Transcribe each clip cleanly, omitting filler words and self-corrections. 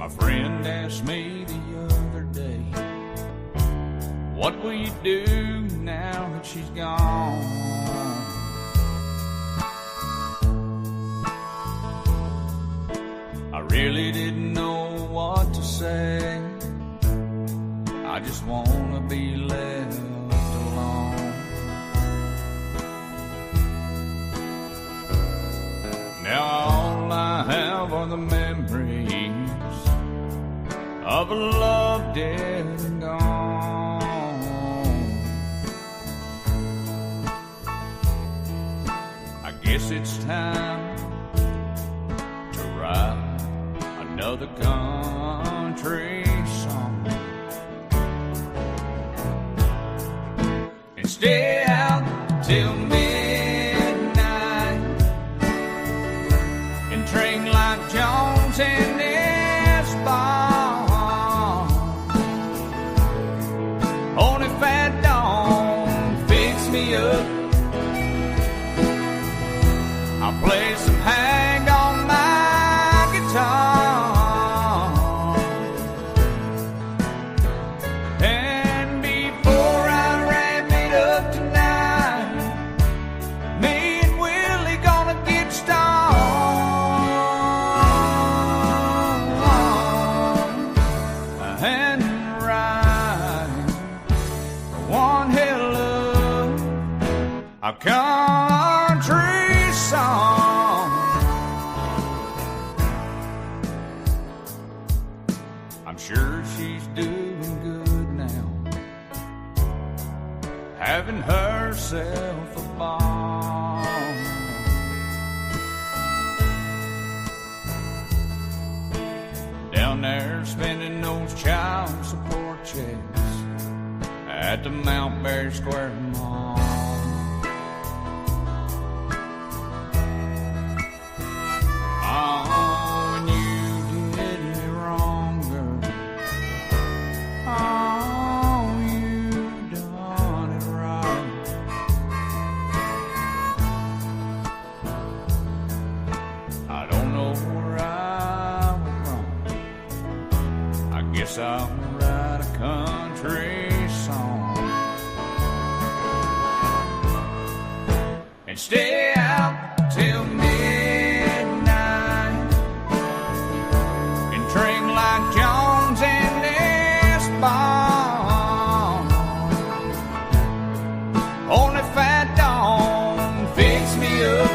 My friend asked me the other day, what will you do now that she's gone? I really didn't know what to say. I just want to be left alone. Now all I have are the memories of a love dead and gone. I guess it's time to write another country song and stay out till midnight and drink like Jones and Esbon. Only fat don't fix me up. I'll play some hang on my guitar, and before I wrap it up tonight, me and Willie gonna get stoned and write one hell of a country song. I'm sure she's doing good now, having herself a ball. Down there spending those child support checks at the Mount Berry Square Mall. Oh, and you did me wrong, girl. Oh, you done it right. I don't know where I went wrong. I guess I'll write a country song and stay out till midnight and drink like Jones and Esbon. Only fat don't fix me up.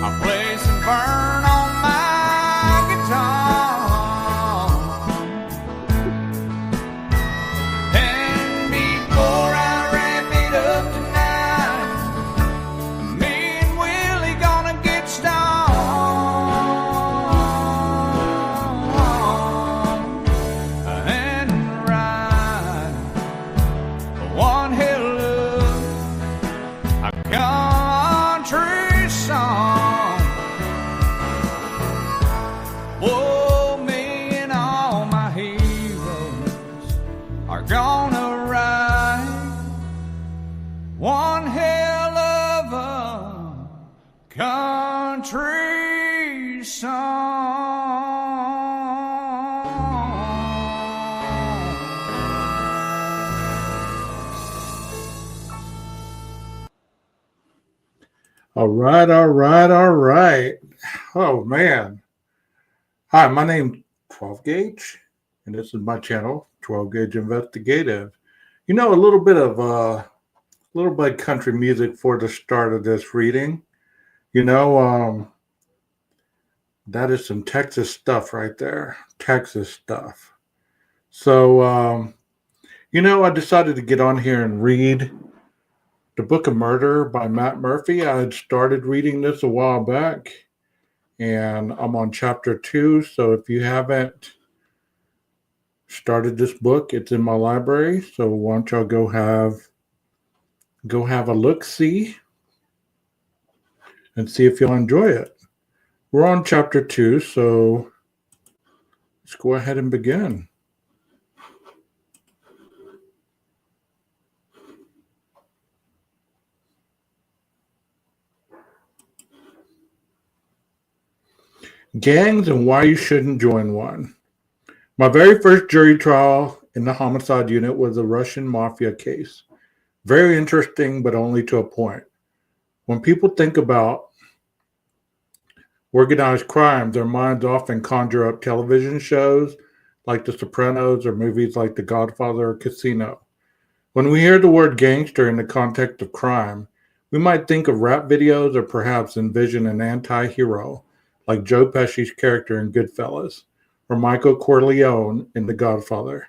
I'll play some Burn on my guitar, and before I wrap it up tonight, me and Willie gonna get stoned and write one hell of a country song. Whoa, me and all my heroes are gonna write one hell of a country song. All right, all right, all right. Oh man. Hi, my name's 12 Gauge, and this is my channel, 12 Gauge Investigative. You know, a little bit of country music for the start of this reading. You know, that is some Texas stuff right there. Texas stuff. So, you know, I decided to get on here and read The Book of Murder by Matt Murphy. I had started reading this a while back, and I'm on chapter 2. So if you haven't started this book, it's in my library. So why don't y'all go have a look-see and see if you'll enjoy it. We're on chapter 2, so let's go ahead and begin. Gangs and why you shouldn't join one. My very first jury trial in the homicide unit was a Russian mafia case. Very interesting, but only to a point. When people think about organized crime, their minds often conjure up television shows like The Sopranos or movies like The Godfather or Casino. When we hear the word gangster in the context of crime, we might think of rap videos or perhaps envision an anti hero like Joe Pesci's character in Goodfellas or Michael Corleone in The Godfather.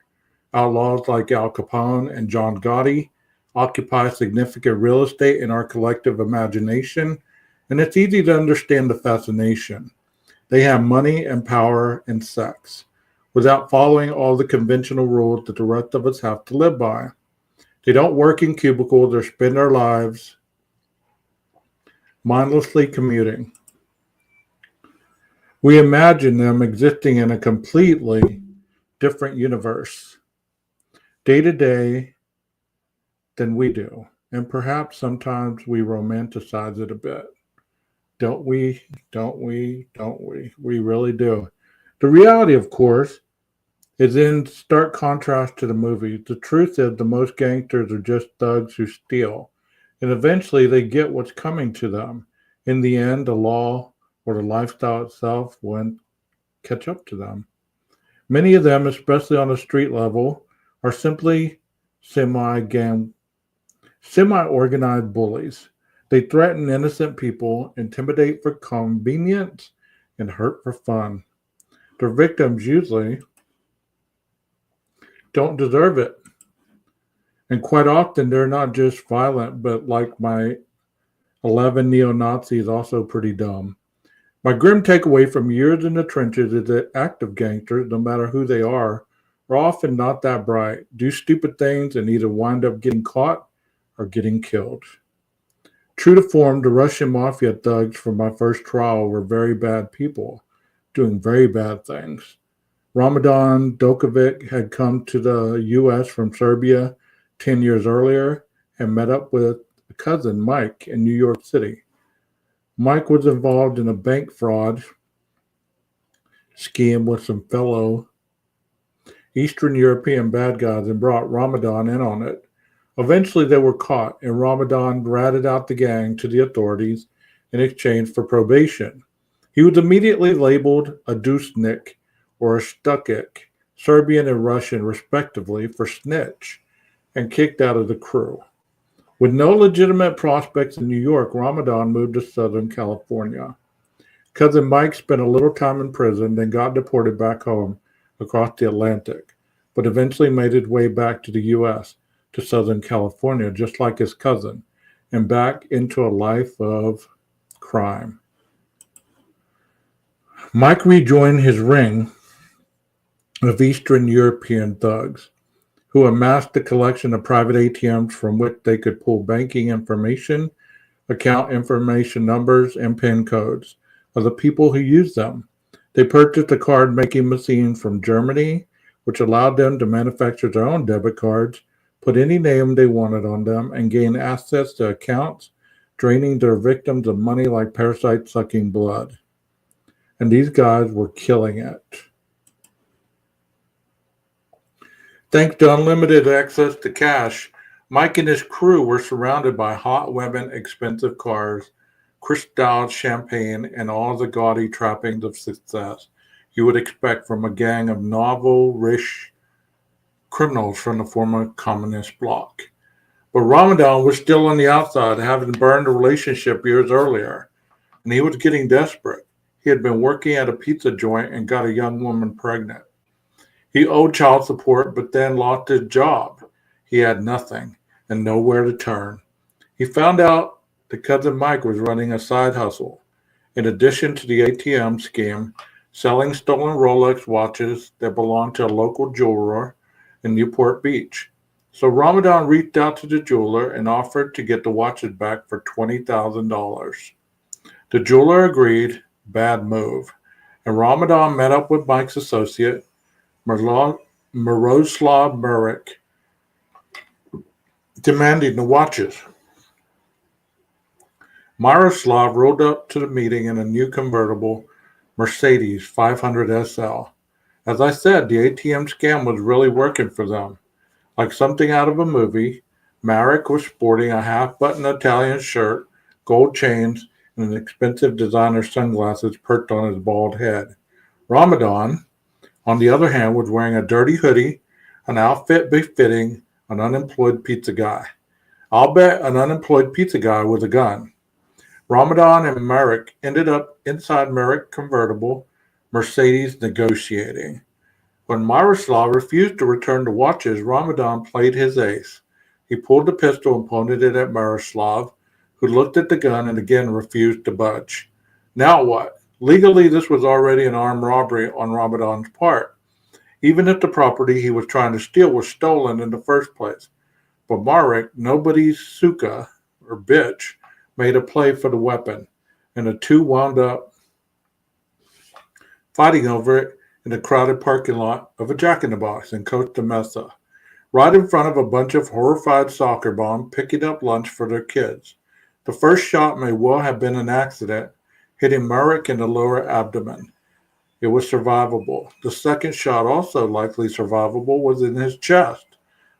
Outlaws like Al Capone and John Gotti occupy significant real estate in our collective imagination, and it's easy to understand the fascination. They have money and power and sex without following all the conventional rules that the rest of us have to live by. They don't work in cubicles or spend their lives mindlessly commuting. We imagine them existing in a completely different universe, day to day, than we do. And perhaps sometimes we romanticize it a bit. Don't we? Don't we? Don't we? We really do. The reality, of course, is in stark contrast to the movie. The truth is, the most gangsters are just thugs who steal, and eventually they get what's coming to them. In the end, the law or the lifestyle itself won't catch up to them. Many of them, especially on the street level, are simply semi-gang, semi-organized bullies. They threaten innocent people, intimidate for convenience, and hurt for fun. Their victims usually don't deserve it. And quite often, they're not just violent, but like my 11 neo Nazis, also pretty dumb. My grim takeaway from years in the trenches is that active gangsters, no matter who they are often not that bright, do stupid things, and either wind up getting caught or getting killed. True to form, the Russian mafia thugs from my first trial were very bad people, doing very bad things. Ramadan Dokovic had come to the U.S. from Serbia 10 years earlier and met up with a cousin, Mike, in New York City. Mike was involved in a bank fraud scheme with some fellow Eastern European bad guys and brought Ramadan in on it. Eventually, they were caught, and Ramadan ratted out the gang to the authorities in exchange for probation. He was immediately labeled a dusnik or a stukik, Serbian and Russian respectively, for snitch, and kicked out of the crew. With no legitimate prospects in New York, Ramadan moved to Southern California. Cousin Mike spent a little time in prison, then got deported back home across the Atlantic, but eventually made his way back to the U.S., to Southern California, just like his cousin, and back into a life of crime. Mike rejoined his ring of Eastern European thugs, who amassed a collection of private ATMs from which they could pull banking information, account information numbers, and PIN codes of the people who used them. They purchased a card-making machine from Germany, which allowed them to manufacture their own debit cards, put any name they wanted on them, and gain access to accounts, draining their victims of money like parasites sucking blood. And these guys were killing it. Thanks to unlimited access to cash, Mike and his crew were surrounded by hot women, expensive cars, crystallized champagne, and all the gaudy trappings of success you would expect from a gang of novel, rich criminals from the former communist bloc. But Ramadan was still on the outside, having burned a relationship years earlier, and he was getting desperate. He had been working at a pizza joint and got a young woman pregnant. He owed child support, but then lost his job. He had nothing and nowhere to turn. He found out that cousin Mike was running a side hustle. In addition to the ATM scheme, selling stolen Rolex watches that belonged to a local jeweler in Newport Beach. So Ramadan reached out to the jeweler and offered to get the watches back for $20,000. The jeweler agreed, bad move, and Ramadan met up with Mike's associate, Miroslav Muric, demanding the watches. Miroslav rolled up to the meeting in a new convertible, Mercedes 500 SL. As I said, the ATM scam was really working for them. Like something out of a movie, Marek was sporting a half-button Italian shirt, gold chains, and expensive designer sunglasses perked on his bald head. Ramadan, on the other hand, was wearing a dirty hoodie, an outfit befitting an unemployed pizza guy. I'll bet an unemployed pizza guy with a gun. Ramadan and Marek ended up inside Marek convertible Mercedes negotiating. When Miroslav refused to return the watches, Ramadan played his ace. He pulled the pistol and pointed it at Miroslav, who looked at the gun and again refused to budge. Now what? Legally, this was already an armed robbery on Ramadan's part, even if the property he was trying to steal was stolen in the first place. But Marek, nobody's suka, or bitch, made a play for the weapon, and the two wound up fighting over it in the crowded parking lot of a Jack in the Box in Costa Mesa, right in front of a bunch of horrified soccer moms picking up lunch for their kids. The first shot may well have been an accident, hitting Marek in the lower abdomen. It was survivable. The second shot, also likely survivable, was in his chest,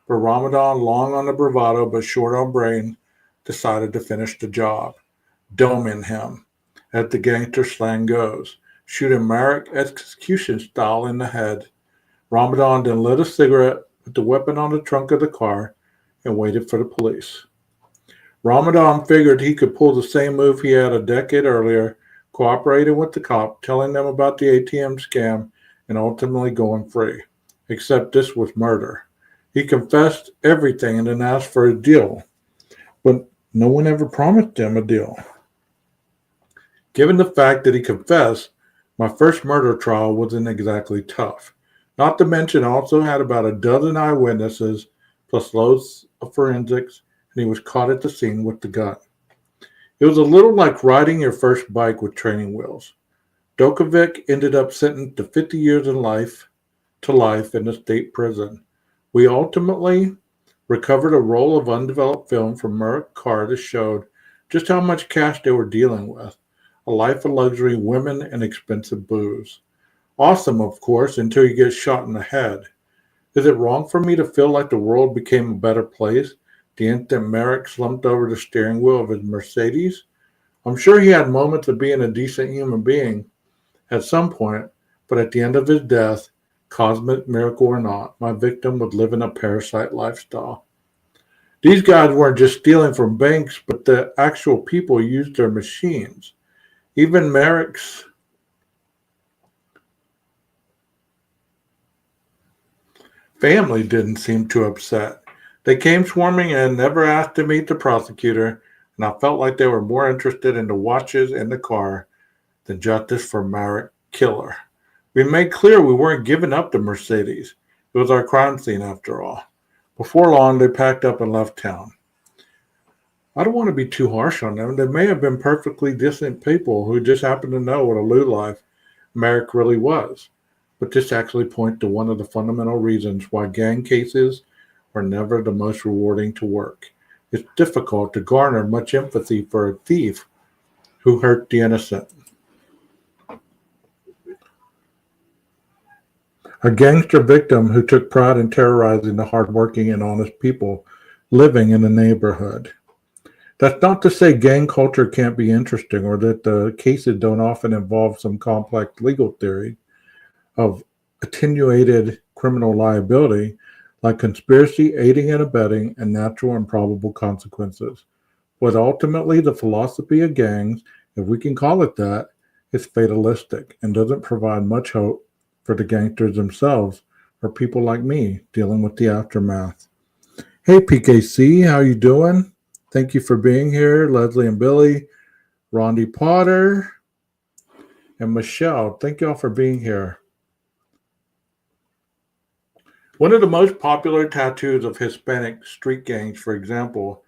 but Ramadan, long on the bravado but short on brain, decided to finish the job, doming him, as the gangster slang goes, shooting Marek execution style in the head. Ramadan then lit a cigarette, put the weapon on the trunk of the car, and waited for the police. Ramadan figured he could pull the same move he had a decade earlier, cooperating with the cop, telling them about the ATM scam, and ultimately going free. Except this was murder. He confessed everything and then asked for a deal, but no one ever promised him a deal. Given the fact that he confessed, my first murder trial wasn't exactly tough. Not to mention, I also had about a dozen eyewitnesses, plus loads of forensics, and he was caught at the scene with the gun. It was a little like riding your first bike with training wheels. Dokovic ended up sentenced to 50 years to life in a state prison. We ultimately recovered a roll of undeveloped film from Merrick Carr that showed just how much cash they were dealing with. A life of luxury, women, and expensive booze. Awesome, of course, until you get shot in the head. Is it wrong for me to feel like the world became a better place the instant Merrick slumped over the steering wheel of his Mercedes? I'm sure he had moments of being a decent human being at some point, but at the end of his death, cosmic miracle or not, my victim was living a parasite lifestyle. These guys weren't just stealing from banks, but the actual people used their machines. Even Merrick's family didn't seem too upset. They came swarming in, never asked to meet the prosecutor, and I felt like they were more interested in the watches and the car than justice for Merrick Killer. We made clear we weren't giving up the Mercedes. It was our crime scene after all. Before long, they packed up and left town. I don't want to be too harsh on them. They may have been perfectly decent people who just happened to know what a lowlife Merrick really was. But this actually points to one of the fundamental reasons why gang cases are never the most rewarding to work. It's difficult to garner much empathy for a thief who hurt the innocent. A gangster victim who took pride in terrorizing the hardworking and honest people living in the neighborhood. That's not to say gang culture can't be interesting or that the cases don't often involve some complex legal theory of attenuated criminal liability like conspiracy, aiding and abetting, and natural and probable consequences. But ultimately, the philosophy of gangs, if we can call it that, is fatalistic and doesn't provide much hope for the gangsters themselves or people like me dealing with the aftermath. Hey, PKC, how you doing? Thank you for being here, Leslie and Billy, Rondi Potter, and Michelle. Thank you all for being here. One of the most popular tattoos of Hispanic street gangs, for example,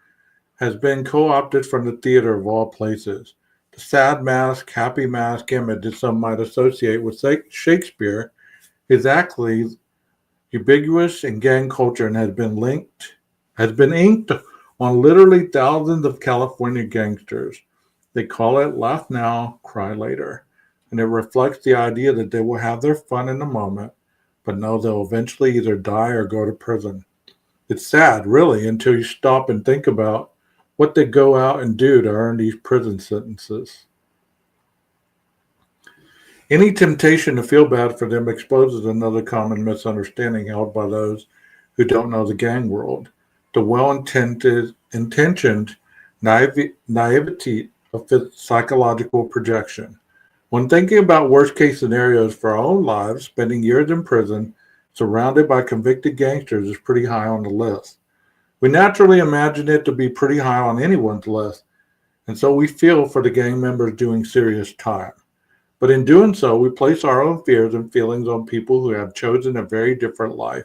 has been co-opted from the theater of all places. The sad mask, happy mask image that some might associate with Shakespeare is actually ubiquitous in gang culture and has been inked on literally thousands of California gangsters. They call it laugh now, cry later. and it reflects the idea that they will have their fun in the moment, but know they'll eventually either die or go to prison. It's sad, really, until you stop and think about what they go out and do to earn these prison sentences. Any temptation to feel bad for them exposes another common misunderstanding held by those who don't know the gang world. The intentioned naivety of psychological projection. When thinking about worst case scenarios for our own lives, spending years in prison surrounded by convicted gangsters is pretty high on the list. We naturally imagine it to be pretty high on anyone's list, and so we feel for the gang members doing serious time. But in doing so, we place our own fears and feelings on people who have chosen a very different life.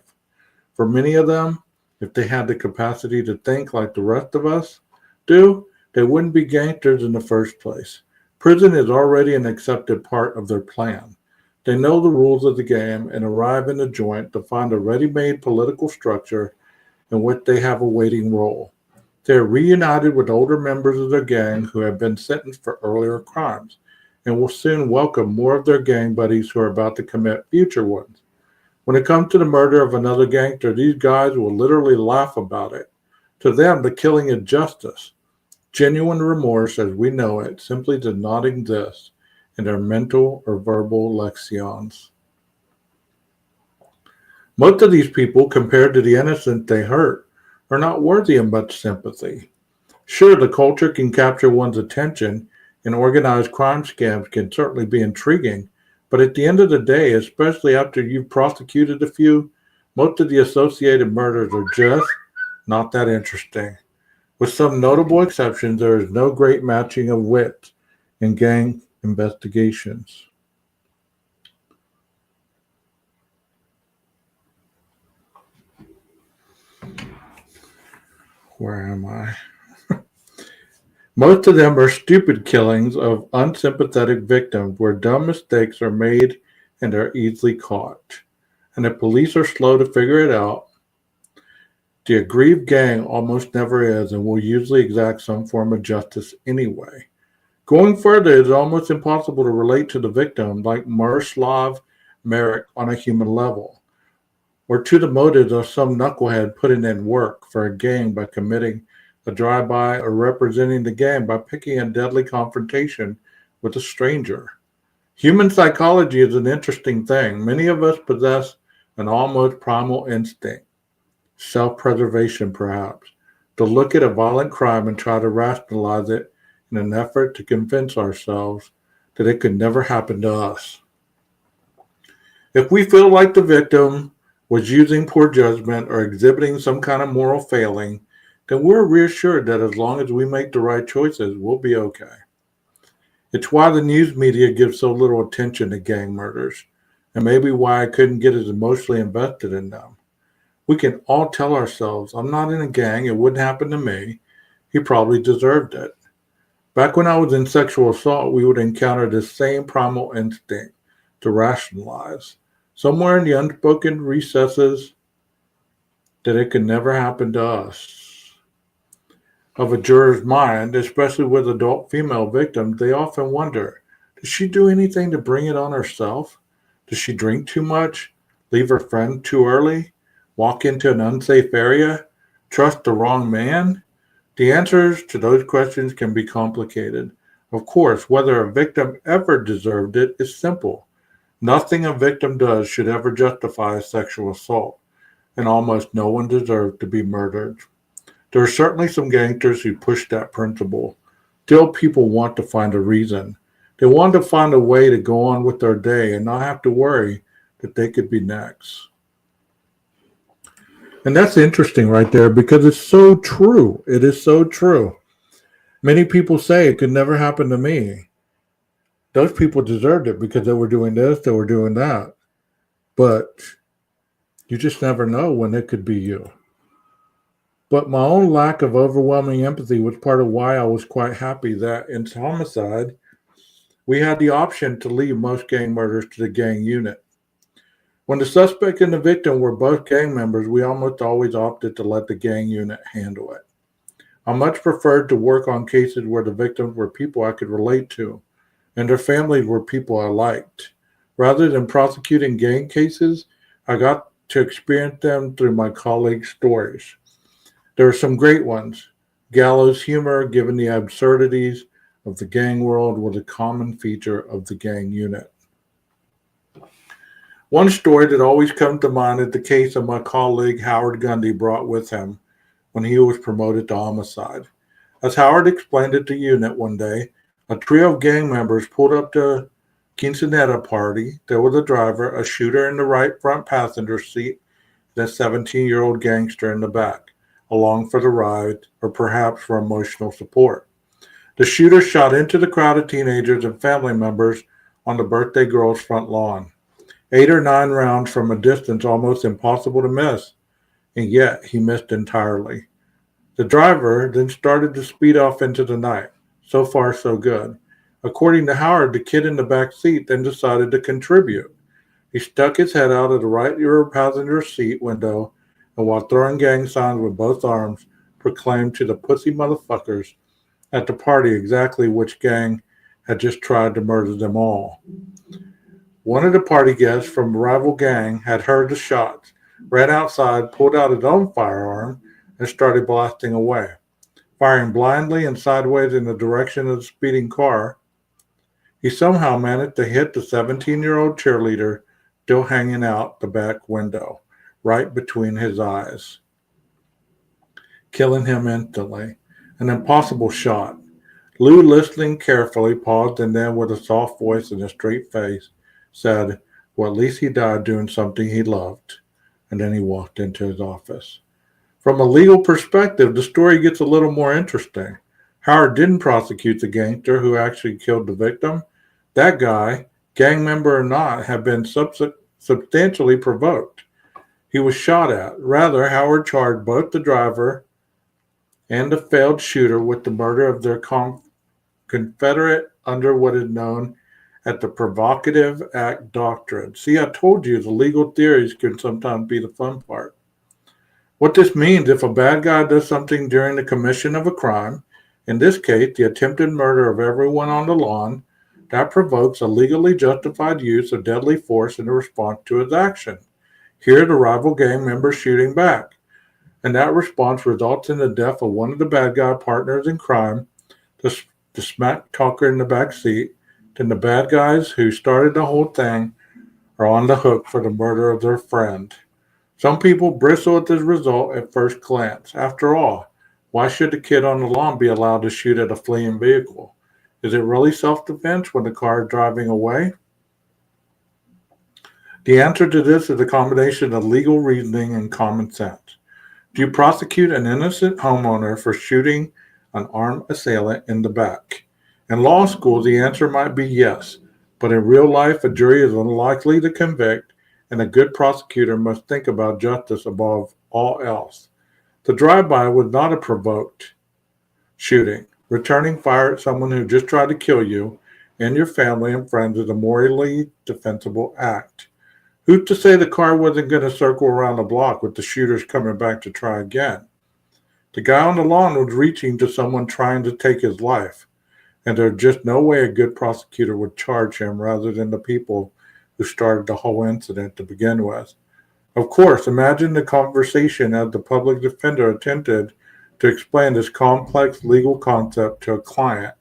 For many of them, if they had the capacity to think like the rest of us do, they wouldn't be gangsters in the first place. Prison is already an accepted part of their plan. They know the rules of the game and arrive in the joint to find a ready-made political structure in which they have a waiting role. They are reunited with older members of their gang who have been sentenced for earlier crimes and will soon welcome more of their gang buddies who are about to commit future ones. When it comes to the murder of another gangster, these guys will literally laugh about it. To them, the killing is justice. Genuine remorse, as we know it, simply does not exist in their mental or verbal lexions. Most of these people, compared to the innocent they hurt, are not worthy of much sympathy. Sure, the culture can capture one's attention, and organized crime scams can certainly be intriguing, but at the end of the day, especially after you've prosecuted a few, most of the associated murders are just not that interesting. With some notable exceptions, there is no great matching of wits in gang investigations. Where am I? Most of them are stupid killings of unsympathetic victims where dumb mistakes are made and are easily caught. And the police are slow to figure it out. The aggrieved gang almost never is and will usually exact some form of justice anyway. Going further, it is almost impossible to relate to the victim like Miroslav Merrick on a human level, or to the motives of some knucklehead putting in work for a gang by committing a drive-by or representing the gang by picking a deadly confrontation with a stranger. Human psychology is an interesting thing. Many of us possess an almost primal instinct, self-preservation perhaps, to look at a violent crime and try to rationalize it in an effort to convince ourselves that it could never happen to us. If we feel like the victim was using poor judgment or exhibiting some kind of moral failing, then we're reassured that as long as we make the right choices, we'll be okay. It's why the news media gives so little attention to gang murders, and maybe why I couldn't get as emotionally invested in them. We can all tell ourselves, I'm not in a gang, it wouldn't happen to me. He probably deserved it. Back when I was in sexual assault, we would encounter this same primal instinct to rationalize, somewhere in the unspoken recesses, that it could never happen to us. Of a juror's mind, especially with adult female victims, they often wonder, does she do anything to bring it on herself? Does she drink too much? Leave her friend too early? Walk into an unsafe area? Trust the wrong man? The answers to those questions can be complicated. Of course, whether a victim ever deserved it is simple. Nothing a victim does should ever justify a sexual assault, and almost no one deserves to be murdered. There are certainly some gangsters who push that principle. Still, people want to find a reason. They want to find a way to go on with their day and not have to worry that they could be next. And that's interesting right there because it's so true. It is so true. Many people say it could never happen to me. Those people deserved it because they were doing this, they were doing that. But you just never know when it could be you. But my own lack of overwhelming empathy was part of why I was quite happy that in homicide, we had the option to leave most gang murders to the gang unit. When the suspect and the victim were both gang members, we almost always opted to let the gang unit handle it. I much preferred to work on cases where the victims were people I could relate to, and their families were people I liked. Rather than prosecuting gang cases, I got to experience them through my colleagues' stories. There are some great ones. Gallows humor, given the absurdities of the gang world, was a common feature of the gang unit. One story that always comes to mind is the case of my colleague Howard Gundy brought with him when he was promoted to homicide. As Howard explained it to unit one day, a trio of gang members pulled up to quinceanera party. There was a driver, a shooter in the right front passenger seat, and a 17-year-old gangster in the back, along for the ride or perhaps for emotional support. The shooter shot into the crowd of teenagers and family members on the birthday girl's front lawn. 8 or 9 rounds from a distance almost impossible to miss, and yet he missed entirely. The driver then started to speed off into the night. So far, so good. According to Howard, the kid in the back seat then decided to contribute. He stuck his head out of the right rear passenger seat window and, while throwing gang signs with both arms, proclaimed to the pussy motherfuckers at the party exactly which gang had just tried to murder them all. One of the party guests from a rival gang had heard the shots, ran outside, pulled out his own firearm, and started blasting away. Firing blindly and sideways in the direction of the speeding car, he somehow managed to hit the 17-year-old cheerleader still hanging out the back window, right between his eyes, killing him instantly. An impossible shot. Lou, listening carefully, paused and then, with a soft voice and a straight face, said, "Well, at least he died doing something he loved." And then he walked into his office. From a legal perspective, the story gets a little more interesting. Howard didn't prosecute the gangster who actually killed the victim. That guy, gang member or not, had been substantially provoked. He was shot at. Rather, Howard charged both the driver and the failed shooter with the murder of their confederate under what is known as the provocative act doctrine. See, I told you the legal theories can sometimes be the fun part. What this means, if a bad guy does something during the commission of a crime, in this case, the attempted murder of everyone on the lawn, that provokes a legally justified use of deadly force in response to his action. Here, the rival gang member shooting back, and that response results in the death of one of the bad guy partners in crime, the smack talker in the back seat. Then the bad guys who started the whole thing are on the hook for the murder of their friend. Some people bristle at this result at first glance. After all, why should the kid on the lawn be allowed to shoot at a fleeing vehicle? Is it really self-defense when the car is driving away? The answer to this is a combination of legal reasoning and common sense. Do you prosecute an innocent homeowner for shooting an armed assailant in the back? In law school, the answer might be yes, but in real life, a jury is unlikely to convict, and a good prosecutor must think about justice above all else. The drive-by was not a provoked shooting. Returning fire at someone who just tried to kill you and your family and friends is a morally defensible act. Who's to say the car wasn't going to circle around the block with the shooters coming back to try again? The guy on the lawn was reaching to someone trying to take his life, and there's just no way a good prosecutor would charge him rather than the people who started the whole incident to begin with. Of course, imagine the conversation as the public defender attempted to explain this complex legal concept to a client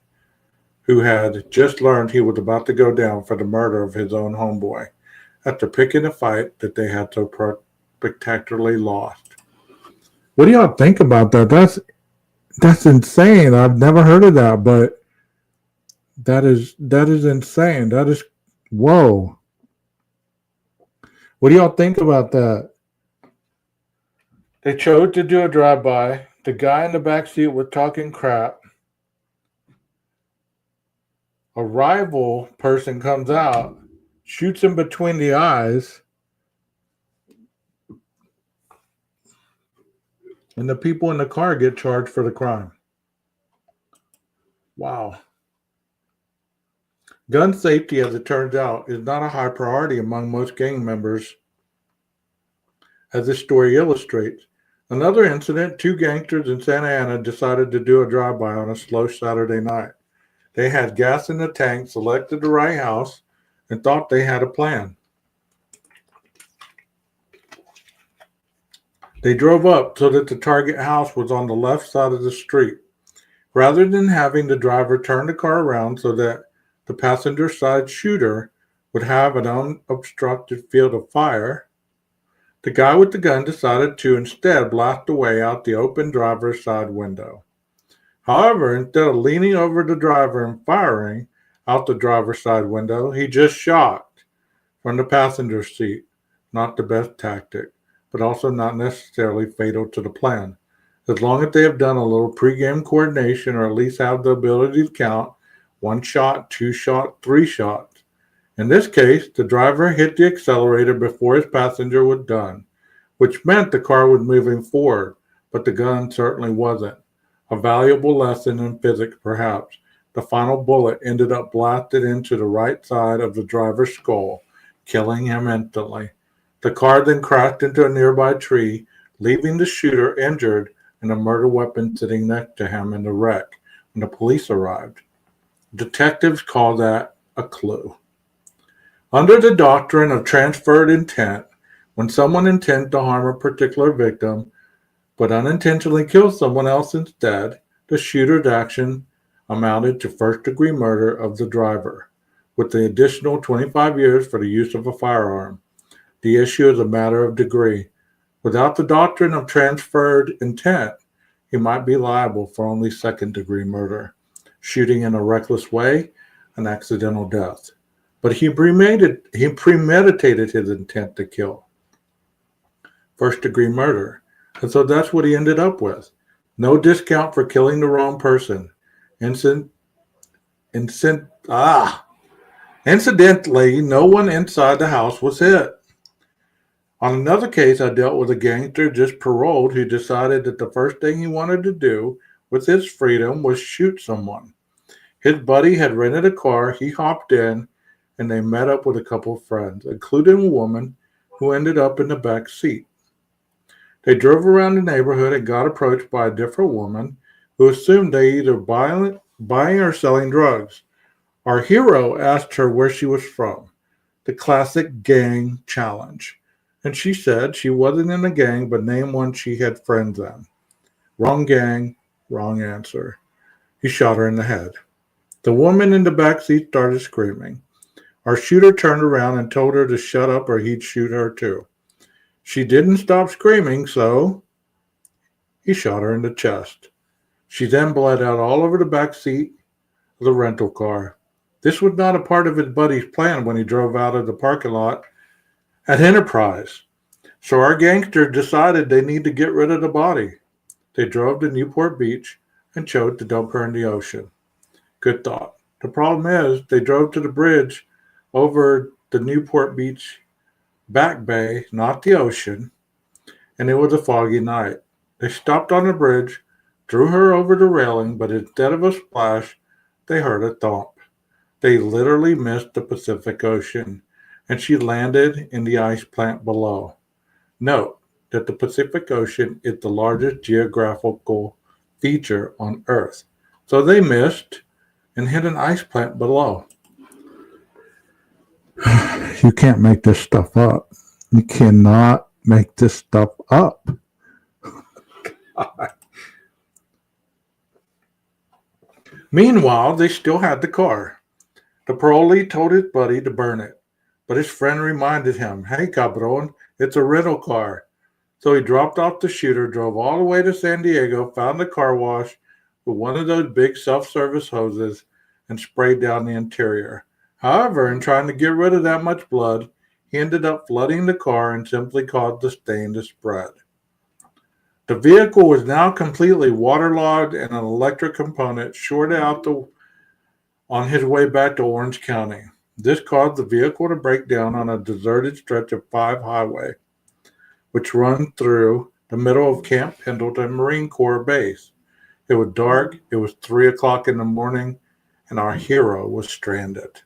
who had just learned he was about to go down for the murder of his own homeboy after picking a fight that they had so spectacularly lost. What do y'all think about that? That's insane. I've never heard of that, but that is insane. That is whoa. What do y'all think about that? They chose to do a drive-by. The guy in the backseat was talking crap. A rival person comes out, shoots him between the eyes, and the people in the car get charged for the crime. Wow. Gun safety, as it turns out, is not a high priority among most gang members, as this story illustrates. Another incident, two gangsters in Santa Ana decided to do a drive-by on a slow Saturday night. They had gas in the tank, selected the right house, and thought they had a plan. They drove up so that the target house was on the left side of the street. Rather than having the driver turn the car around so that the passenger side shooter would have an unobstructed field of fire, the guy with the gun decided to instead blast away out the open driver's side window. However, instead of leaning over the driver and firing out the driver's side window, he just shot from the passenger seat. Not the best tactic, but also not necessarily fatal to the plan. As long as they have done a little pregame coordination or at least have the ability to count 1 shot, 2 shot, 3 shots. In this case, the driver hit the accelerator before his passenger was done, which meant the car was moving forward, but the gun certainly wasn't. A valuable lesson in physics, perhaps. The final bullet ended up blasted into the right side of the driver's skull, killing him instantly. The car then crashed into a nearby tree, leaving the shooter injured and a murder weapon sitting next to him in the wreck when the police arrived. Detectives call that a clue. Under the doctrine of transferred intent, when someone intends to harm a particular victim but unintentionally kills someone else instead, the shooter's action amounted to first-degree murder of the driver, with the additional 25 years for the use of a firearm. The issue is a matter of degree. Without the doctrine of transferred intent, he might be liable for only second-degree murder, shooting in a reckless way, an accidental death. But he premeditated his intent to kill. First-degree murder. And so that's what he ended up with. No discount for killing the wrong person. Incidentally, no one inside the house was hit. On another case, I dealt with a gangster just paroled who decided that the first thing he wanted to do with his freedom was shoot someone. His buddy had rented a car, he hopped in, and they met up with a couple of friends, including a woman who ended up in the back seat. They drove around the neighborhood and got approached by a different woman who assumed they either buying or selling drugs. Our hero asked her where she was from, the classic gang challenge. And she said she wasn't in a gang, but named one she had friends in. Wrong gang, wrong answer. He shot her in the head. The woman in the back seat started screaming. Our shooter turned around and told her to shut up or he'd shoot her too. She didn't stop screaming, so he shot her in the chest. She then bled out all over the back seat of the rental car. This was not a part of his buddy's plan when he drove out of the parking lot at Enterprise. So our gangster decided they need to get rid of the body. They drove to Newport Beach and chose to dump her in the ocean. Good thought. The problem is they drove to the bridge over the Newport Beach back bay, not the ocean, and it was a foggy night. They stopped on the bridge, threw her over the railing, but instead of a splash, they heard a thump. They literally missed the Pacific Ocean, and she landed in the ice plant below. Note that the Pacific Ocean is the largest geographical feature on Earth, so they missed and hit an ice plant below. You can't make this stuff up. You cannot make this stuff up. Meanwhile, they still had the car. The parolee told his buddy to burn it, but his friend reminded him, "Hey, cabron, it's a rental car." So he dropped off the shooter, drove all the way to San Diego, found a car wash with one of those big self-service hoses, and sprayed down the interior. However, in trying to get rid of that much blood, he ended up flooding the car and simply caused the stain to spread. The vehicle was now completely waterlogged and an electric component shorted out on his way back to Orange County. This caused the vehicle to break down on a deserted stretch of 5 highway, which runs through the middle of Camp Pendleton Marine Corps Base. It was dark, it was 3 o'clock in the morning, and our hero was stranded.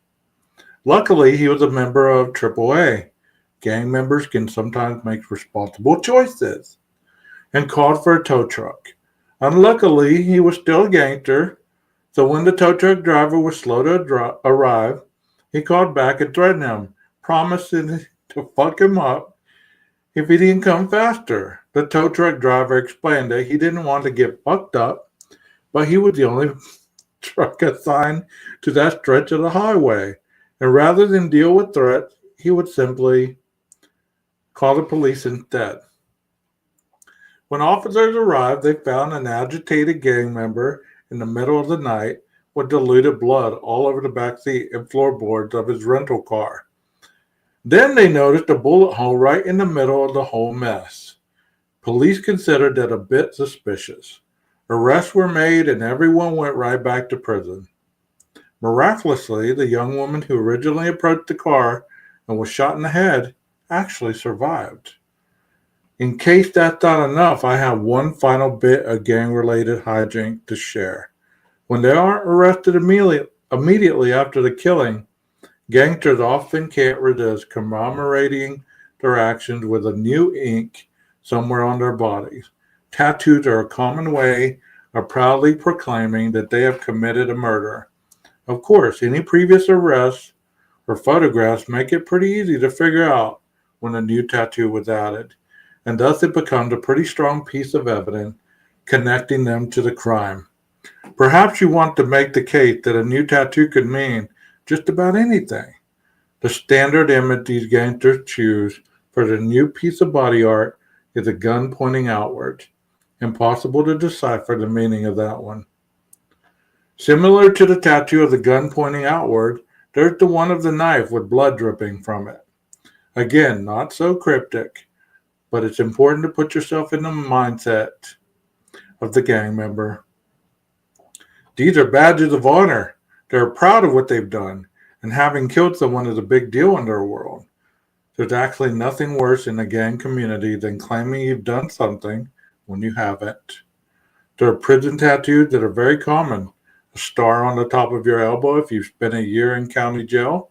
Luckily, he was a member of AAA. Gang members can sometimes make responsible choices, and called for a tow truck. Unluckily, he was still a gangster, So when the tow truck driver was slow to arrive, he called back and threatened him, promising to fuck him up if he didn't come faster. The tow truck driver explained that he didn't want to get fucked up, but he was the only truck assigned to that stretch of the highway. And rather than deal with threats, he would simply call the police instead. When officers arrived, they found an agitated gang member in the middle of the night with diluted blood all over the back seat and floorboards of his rental car. Then they noticed a bullet hole right in the middle of the whole mess. Police considered that a bit suspicious. Arrests were made and everyone went right back to prison. Miraculously, the young woman who originally approached the car and was shot in the head actually survived. In case that's not enough, I have one final bit of gang-related hijink to share. When they aren't arrested immediately after the killing, gangsters often can't resist commemorating their actions with a new ink somewhere on their bodies. Tattoos are a common way of proudly proclaiming that they have committed a murder. Of course, any previous arrests or photographs make it pretty easy to figure out when a new tattoo was added, and thus it becomes a pretty strong piece of evidence connecting them to the crime. Perhaps you want to make the case that a new tattoo could mean just about anything. The standard image these gangsters choose for their new piece of body art is a gun pointing outward. Impossible to decipher the meaning of that one. Similar to the tattoo of the gun pointing outward, there's the one of the knife with blood dripping from it. Again, not so cryptic, but it's important to put yourself in the mindset of the gang member. These are badges of honor. They're proud of what they've done, and having killed someone is a big deal in their world. There's actually nothing worse in the gang community than claiming you've done something when you haven't. There are prison tattoos that are very common. A star on the top of your elbow if you've spent a year in county jail,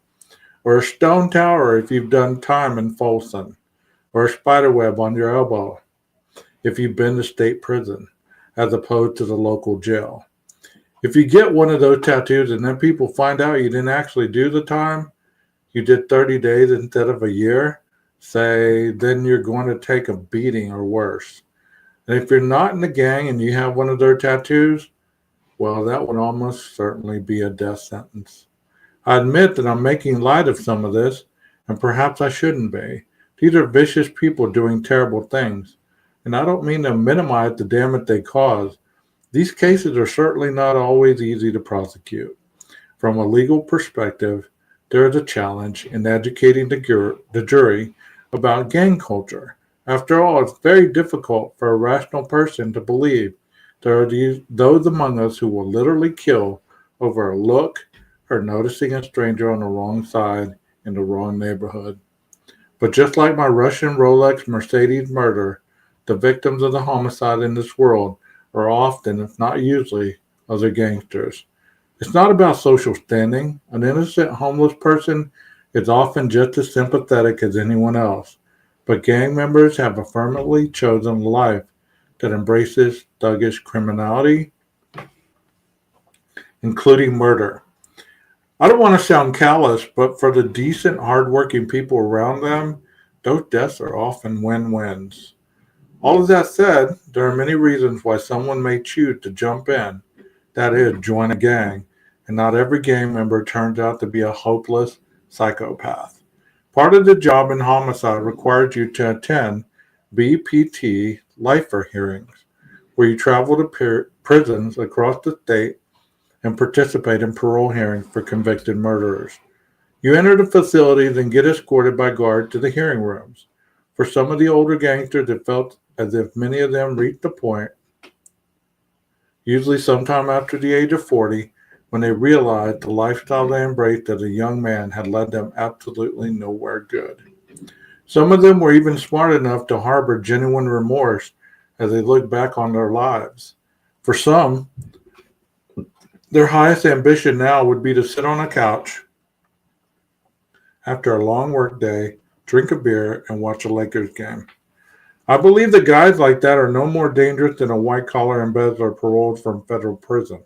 or a stone tower if you've done time in Folsom, or a spider web on your elbow if you've been to state prison, as opposed to the local jail. If you get one of those tattoos and then people find out you didn't actually do the time, you did 30 days instead of a year, then you're going to take a beating or worse. And if you're not in the gang and you have one of their tattoos, well, that would almost certainly be a death sentence. I admit that I'm making light of some of this, and perhaps I shouldn't be. These are vicious people doing terrible things, and I don't mean to minimize the damage they cause. These cases are certainly not always easy to prosecute. From a legal perspective, there is a challenge in educating the jury about gang culture. After all, it's very difficult for a rational person to believe there are those among us who will literally kill over a look or noticing a stranger on the wrong side in the wrong neighborhood. But just like my Russian Rolex Mercedes murder, the victims of the homicide in this world are often, if not usually, other gangsters. It's not about social standing. An innocent homeless person is often just as sympathetic as anyone else. But gang members have affirmatively chosen a life that embraces thuggish criminality, including murder. I don't want to sound callous, but for the decent, hardworking people around them, those deaths are often win-wins. All of that said, there are many reasons why someone may choose to jump in, that is, join a gang, and not every gang member turns out to be a hopeless psychopath. Part of the job in homicide requires you to attend BPT lifer hearings, where you travel to prisons across the state and participate in parole hearings for convicted murderers. You enter the facilities and get escorted by guards to the hearing rooms. For some of the older gangsters, it felt as if many of them reached a point, usually sometime after the age of 40, when they realized the lifestyle they embraced as a young man had led them absolutely nowhere good. Some of them were even smart enough to harbor genuine remorse as they looked back on their lives. For some, their highest ambition now would be to sit on a couch after a long work day, drink a beer, and watch a Lakers game. I believe that guys like that are no more dangerous than a white-collar embezzler paroled from federal prison.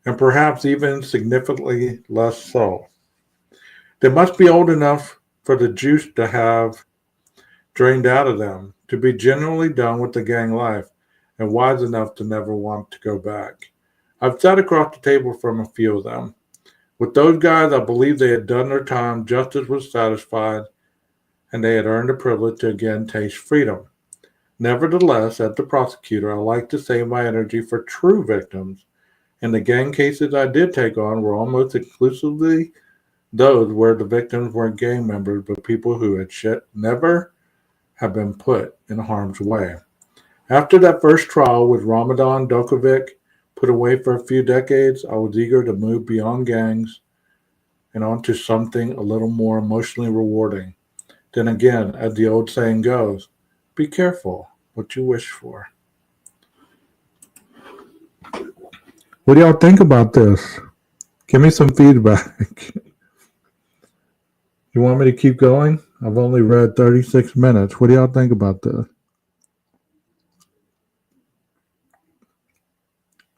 and perhaps even significantly less so. They must be old enough for the juice to have drained out of them, to be generally done with the gang life, and wise enough to never want to go back. I've sat across the table from a few of them. With those guys, I believe they had done their time, justice was satisfied, and they had earned the privilege to again taste freedom. Nevertheless, as the prosecutor, I like to save my energy for true victims, and the gang cases I did take on were almost exclusively those where the victims weren't gang members, but people who had never have been put in harm's way. After that first trial with Ramadan Dokovic, put away for a few decades, I was eager to move beyond gangs and onto something a little more emotionally rewarding. Then again, as the old saying goes, be careful what you wish for. What do y'all think about this? Give me some feedback. You want me to keep going? I've only read 36 minutes. What do y'all think about this?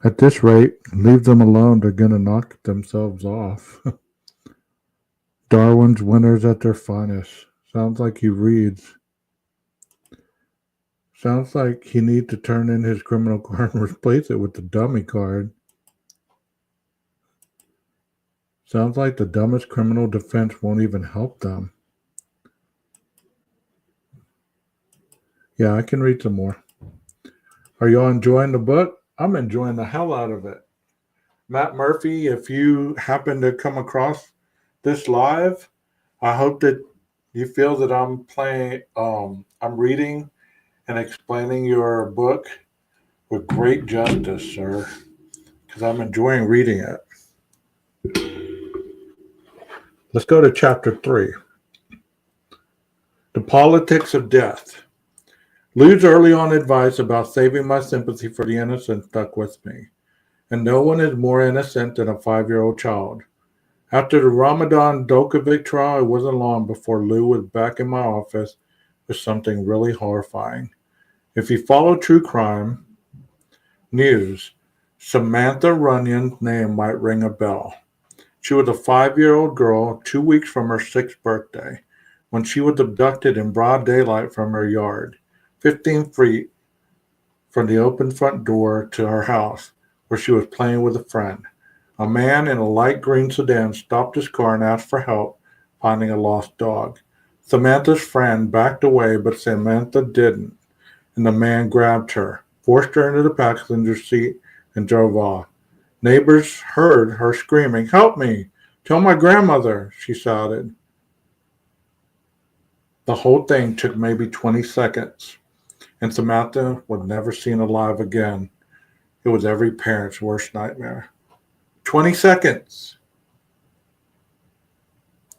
At this rate, leave them alone. They're going to knock themselves off. Darwin's winners at their finest. Sounds like he reads. Sounds like he needs to turn in his criminal card and replace it with the dummy card. Sounds like the dumbest criminal defense won't even help them. Yeah, I can read some more. Are y'all enjoying the book? I'm enjoying the hell out of it. Matt Murphy, if you happen to come across this live, I hope that you feel that I'm reading and explaining your book with great justice, sir, because I'm enjoying reading it. Let's go to chapter 3. The Politics of Death. Lou's early on advice about saving my sympathy for the innocent stuck with me, and no one is more innocent than a 5-year-old child. After the Ramadan Dokovic trial, it wasn't long before Lou was back in my office with something really horrifying. If you follow true crime news, Samantha Runyon's name might ring a bell. She was a 5-year-old girl 2 weeks from her 6th birthday when she was abducted in broad daylight from her yard, 15 feet from the open front door to her house, where she was playing with a friend. A man in a light green sedan stopped his car and asked for help finding a lost dog. Samantha's friend backed away, but Samantha didn't, and the man grabbed her, forced her into the passenger seat, and drove off. Neighbors heard her screaming, "Help me! Tell my grandmother!" she shouted. The whole thing took maybe 20 seconds, and Samantha was never seen alive again. It was every parent's worst nightmare. 20 seconds.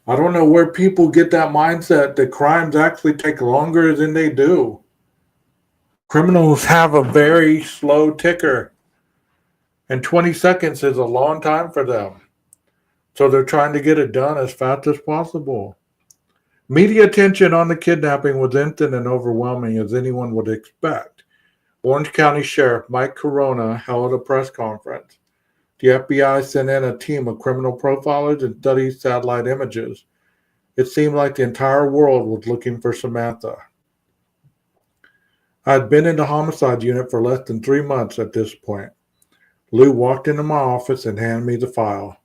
I don't know where people get that mindset that crimes actually take longer than they do. Criminals have a very slow ticker, and 20 seconds is a long time for them. So they're trying to get it done as fast as possible. Media attention on the kidnapping was instant and overwhelming, as anyone would expect. Orange County Sheriff Mike Corona held a press conference. The FBI sent in a team of criminal profilers and studied satellite images. It seemed like the entire world was looking for Samantha. I had been in the homicide unit for less than 3 months at this point. Lou walked into my office and handed me the file.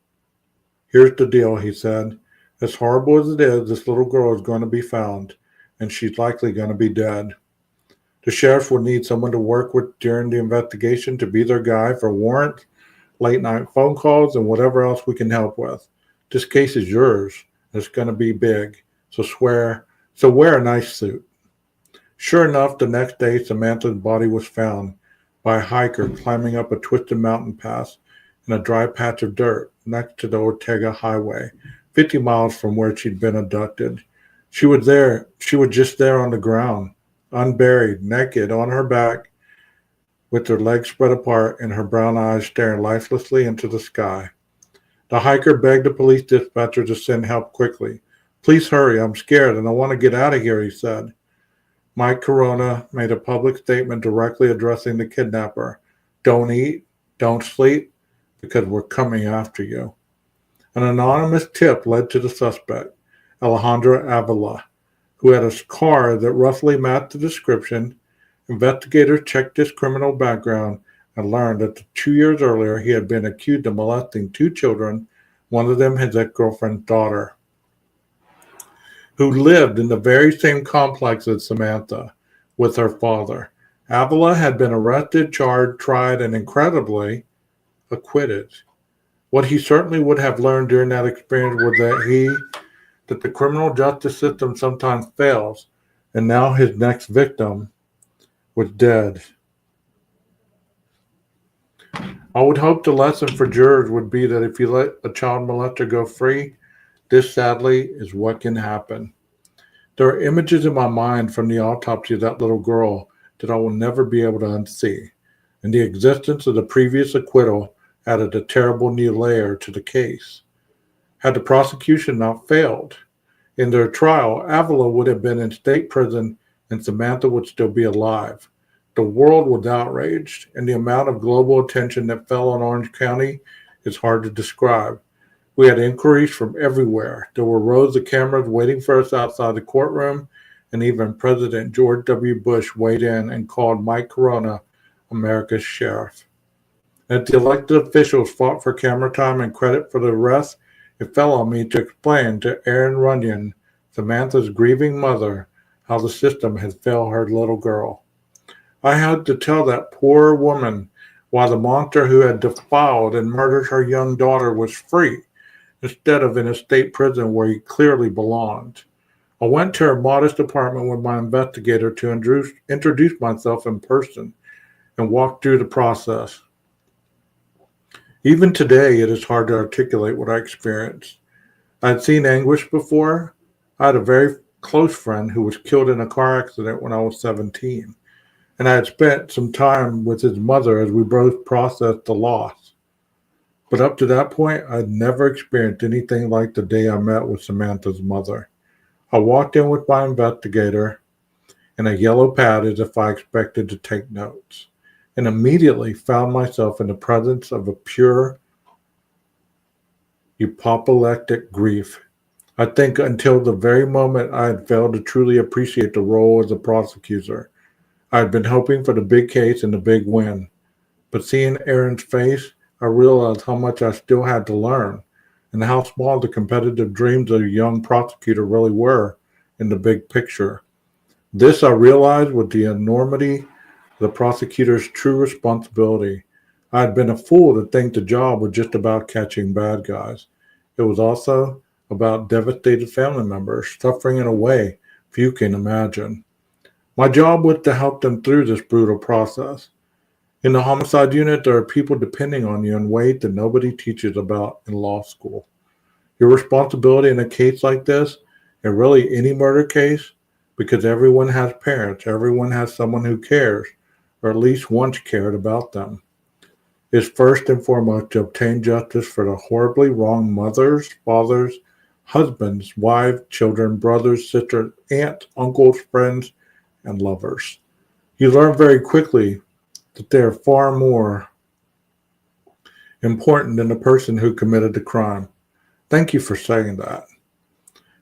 "Here's the deal," he said. "As horrible as it is, this little girl is going to be found, and she's likely going to be dead. The sheriff will need someone to work with during the investigation to be their guy for warrants, late-night phone calls, and whatever else we can help with. This case is yours, and it's going to be big, so wear a nice suit." Sure enough, the next day, Samantha's body was found by a hiker climbing up a twisted mountain pass in a dry patch of dirt next to the Ortega Highway, 50 miles from where she'd been abducted. She was just there on the ground, unburied, naked, on her back, with her legs spread apart and her brown eyes staring lifelessly into the sky. The hiker begged the police dispatcher to send help quickly. "Please hurry, I'm scared and I want to get out of here," he said. Mike Corona made a public statement directly addressing the kidnapper. "Don't eat, don't sleep, because we're coming after you. An anonymous tip led to the suspect, Alejandro Avila, who had a car that roughly matched the description. Investigators checked his criminal background and learned that 2 years earlier he had been accused of molesting two children, one of them his ex-girlfriend's daughter, who lived in the very same complex as Samantha with her father. Avila had been arrested, charged, tried, and incredibly acquitted. What he certainly would have learned during that experience was that the criminal justice system sometimes fails, and now his next victim was dead. I would hope the lesson for jurors would be that if you let a child molester go free, this sadly is what can happen. There are images in my mind from the autopsy of that little girl that I will never be able to unsee, and the existence of the previous acquittal added a terrible new layer to the case. Had the prosecution not failed in their trial, Avila would have been in state prison and Samantha would still be alive. The world was outraged, and the amount of global attention that fell on Orange County is hard to describe. We had inquiries from everywhere. There were rows of cameras waiting for us outside the courtroom, and even President George W. Bush weighed in and called Mike Corona America's sheriff. As the elected officials fought for camera time and credit for the arrest, it fell on me to explain to Erin Runyon, Samantha's grieving mother, how the system had failed her little girl. I had to tell that poor woman why the monster who had defiled and murdered her young daughter was free, instead of in a state prison where he clearly belonged. I went to her modest apartment with my investigator to introduce myself in person and walk through the process. Even today, it is hard to articulate what I experienced. I had seen anguish before. I had a very close friend who was killed in a car accident when I was 17, and I had spent some time with his mother as we both processed the loss. But up to that point, I had never experienced anything like the day I met with Samantha's mother. I walked in with my investigator and a yellow pad as if I expected to take notes, and immediately found myself in the presence of a pure apoplectic grief. I think until the very moment I had failed to truly appreciate the role as a prosecutor. I had been hoping for the big case and the big win, but seeing Erin's face, I realized how much I still had to learn and how small the competitive dreams of a young prosecutor really were in the big picture. This I realized was the enormity of the prosecutor's true responsibility. I had been a fool to think the job was just about catching bad guys. It was also about devastated family members suffering in a way few can imagine. My job was to help them through this brutal process. In the homicide unit, there are people depending on you in ways that nobody teaches about in law school. Your responsibility in a case like this, and really any murder case, because everyone has parents, everyone has someone who cares, or at least once cared about them, is first and foremost to obtain justice for the horribly wronged mothers, fathers, husbands, wives, children, brothers, sisters, aunts, uncles, friends, and lovers. You learn very quickly that they are far more important than the person who committed the crime. Thank you for saying that.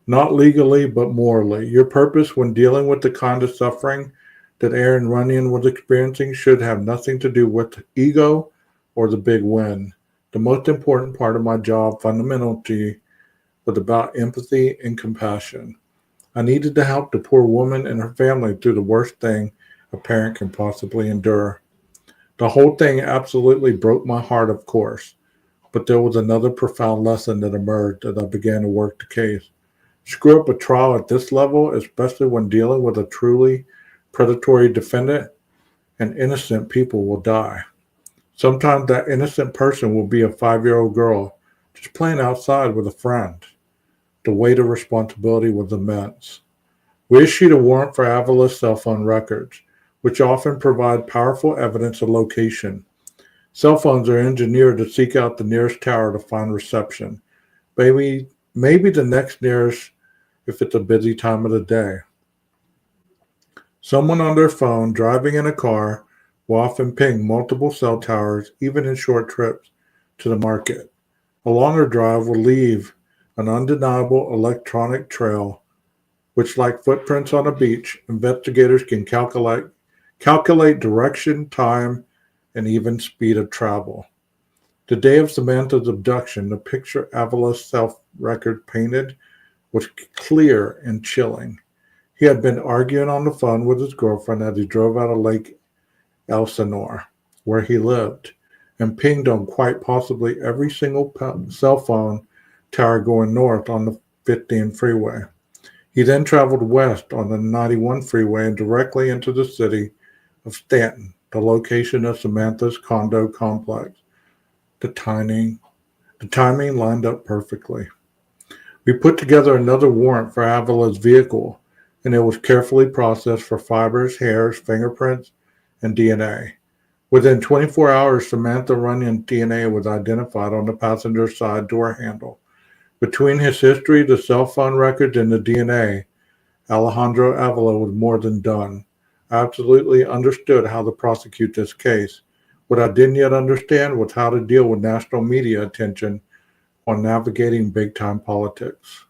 Not legally, but morally. Your purpose when dealing with the kind of suffering that Erin Runyon was experiencing should have nothing to do with ego or the big win. The most important part of my job, fundamentally, was about empathy and compassion. I needed to help the poor woman and her family through the worst thing a parent can possibly endure. The whole thing absolutely broke my heart, of course, but there was another profound lesson that emerged as I began to work the case. Screw up a trial at this level, especially when dealing with a truly predatory defendant, and innocent people will die. Sometimes that innocent person will be a 5-year-old girl just playing outside with a friend. The weight of responsibility was immense. We issued a warrant for Avila's cell phone records, which often provide powerful evidence of location. Cell phones are engineered to seek out the nearest tower to find reception. Maybe the next nearest if it's a busy time of the day. Someone on their phone driving in a car will often ping multiple cell towers, even in short trips, to the market. A longer drive will leave an undeniable electronic trail, which, like footprints on a beach, investigators can calculate direction, time, and even speed of travel. The day of Samantha's abduction, the picture Avila's self-record painted was clear and chilling. He had been arguing on the phone with his girlfriend as he drove out of Lake Elsinore, where he lived, and pinged on quite possibly every single cell phone tower going north on the 15 freeway. He then traveled west on the 91 freeway and directly into the city of Stanton, the location of Samantha's condo complex. The timing lined up perfectly. We put together another warrant for Avila's vehicle, and it was carefully processed for fibers, hairs, fingerprints, and DNA. Within 24 hours, Samantha Runyon's DNA was identified on the passenger side door handle. Between his history, the cell phone records, and the DNA, Alejandro Avila was more than done. I absolutely understood how to prosecute this case. What I didn't yet understand was how to deal with national media attention on navigating big-time politics.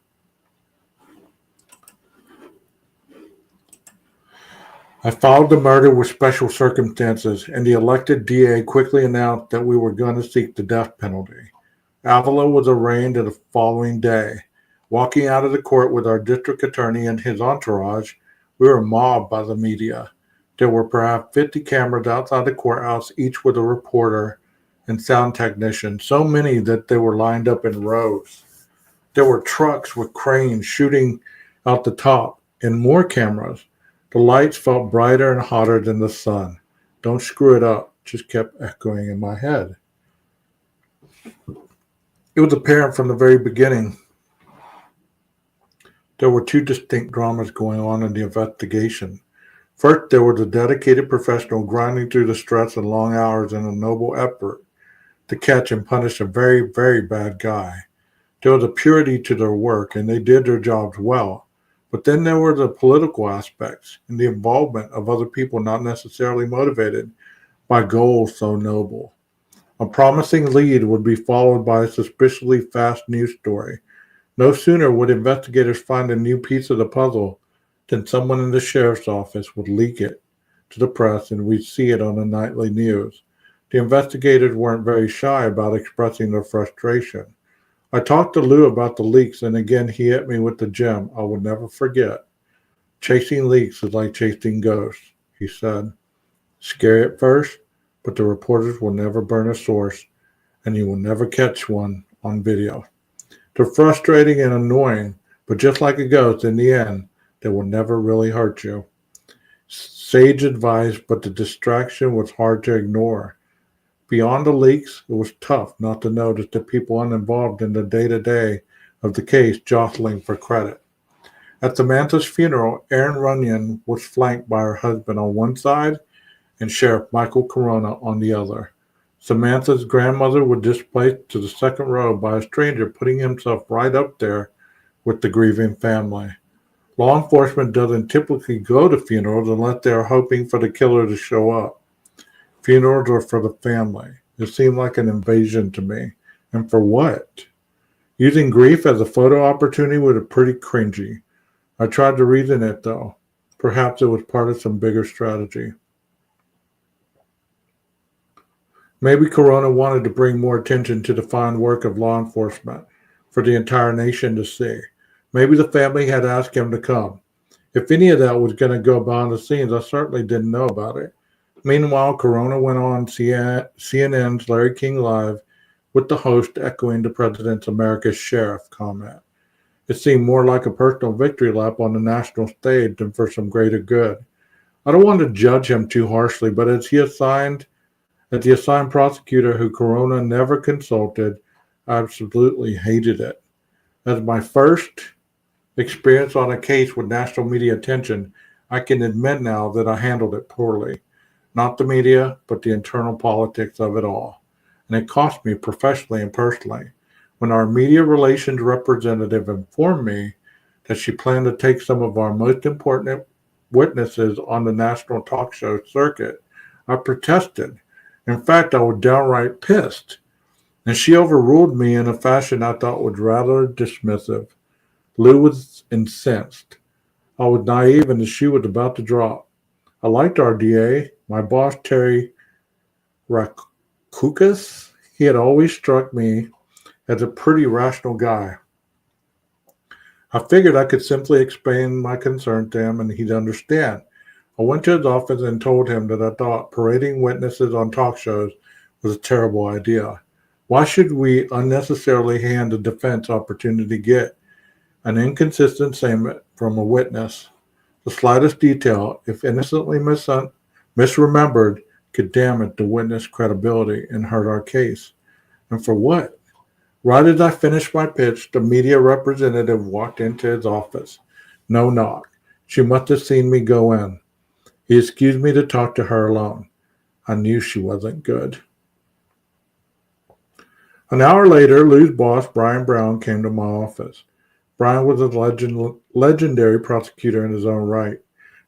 I filed the murder with special circumstances, and the elected DA quickly announced that we were going to seek the death penalty. Avila was arraigned the following day. Walking out of the court with our district attorney and his entourage, we were mobbed by the media. There were perhaps 50 cameras outside the courthouse, each with a reporter and sound technician, so many that they were lined up in rows. There were trucks with cranes shooting out the top, and more cameras. The lights felt brighter and hotter than the sun. Don't screw it up, just kept echoing in my head. It was apparent from the very beginning there were two distinct dramas going on in the investigation. First, there was a dedicated professional grinding through the stress and long hours in a noble effort to catch and punish a very, very bad guy. There was a purity to their work, and they did their jobs well. But then there were the political aspects and the involvement of other people not necessarily motivated by goals so noble. A promising lead would be followed by a suspiciously fast news story. No sooner would investigators find a new piece of the puzzle than someone in the sheriff's office would leak it to the press and we'd see it on the nightly news. The investigators weren't very shy about expressing their frustration. I talked to Lou about the leaks, and again he hit me with the gem I will never forget. Chasing leaks is like chasing ghosts, he said. Scary at first, but the reporters will never burn a source, and you will never catch one on video. They're frustrating and annoying, but just like a ghost, in the end, they will never really hurt you. Sage advice, but the distraction was hard to ignore. Beyond the leaks, it was tough not to notice the people uninvolved in the day-to-day of the case jostling for credit. At Samantha's funeral, Erin Runyon was flanked by her husband on one side and Sheriff Michael Corona on the other. Samantha's grandmother was displaced to the second row by a stranger putting himself right up there with the grieving family. Law enforcement doesn't typically go to funerals unless they are hoping for the killer to show up. Funerals are for the family. It seemed like an invasion to me. And for what? Using grief as a photo opportunity was pretty cringy. I tried to reason it, though. Perhaps it was part of some bigger strategy. Maybe Corona wanted to bring more attention to the fine work of law enforcement for the entire nation to see. Maybe the family had asked him to come. If any of that was going to go behind the scenes, I certainly didn't know about it. Meanwhile, Corona went on CNN's Larry King Live with the host echoing the president's America's Sheriff comment. It seemed more like a personal victory lap on the national stage than for some greater good. I don't want to judge him too harshly, but as the assigned prosecutor who Corona never consulted, I absolutely hated it. As my first experience on a case with national media attention, I can admit now that I handled it poorly. Not the media, but the internal politics of it all. And it cost me professionally and personally. When our media relations representative informed me that she planned to take some of our most important witnesses on the national talk show circuit, I protested. In fact, I was downright pissed. and she overruled me in a fashion I thought was rather dismissive. Lou was incensed. I was naive and the shoe was about to drop. I liked our DA, my boss Terry Rakukas. He had always struck me as a pretty rational guy. I figured I could simply explain my concern to him and he'd understand. I went to his office and told him that I thought parading witnesses on talk shows was a terrible idea. Why should we unnecessarily hand the defense opportunity to get an inconsistent statement from a witness? The slightest detail, if innocently misremembered, could damage the witness' credibility and hurt our case. And for what? Right as I finished my pitch, the media representative walked into his office. No knock. She must have seen me go in. He excused me to talk to her alone. I knew she wasn't good. An hour later, Lou's boss, Brian Brown, came to my office. Brian was a legendary prosecutor in his own right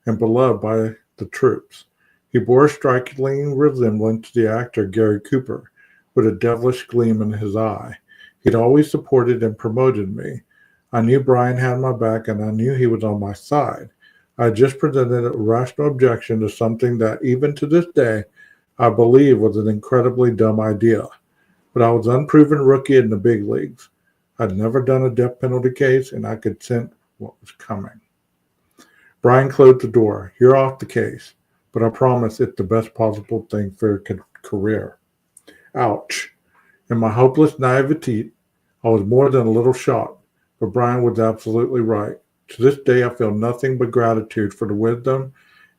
and beloved by the troops. He bore a striking resemblance to the actor Gary Cooper, with a devilish gleam in his eye. He'd always supported and promoted me. I knew Brian had my back and I knew he was on my side. I had just presented a rational objection to something that, even to this day, I believe was an incredibly dumb idea. But I was an unproven rookie in the big leagues. I'd never done a death penalty case, and I could sense what was coming. Brian closed the door. You're off the case, but I promise it's the best possible thing for your career. Ouch. In my hopeless naivety, I was more than a little shocked, but Brian was absolutely right. To this day, I feel nothing but gratitude for the wisdom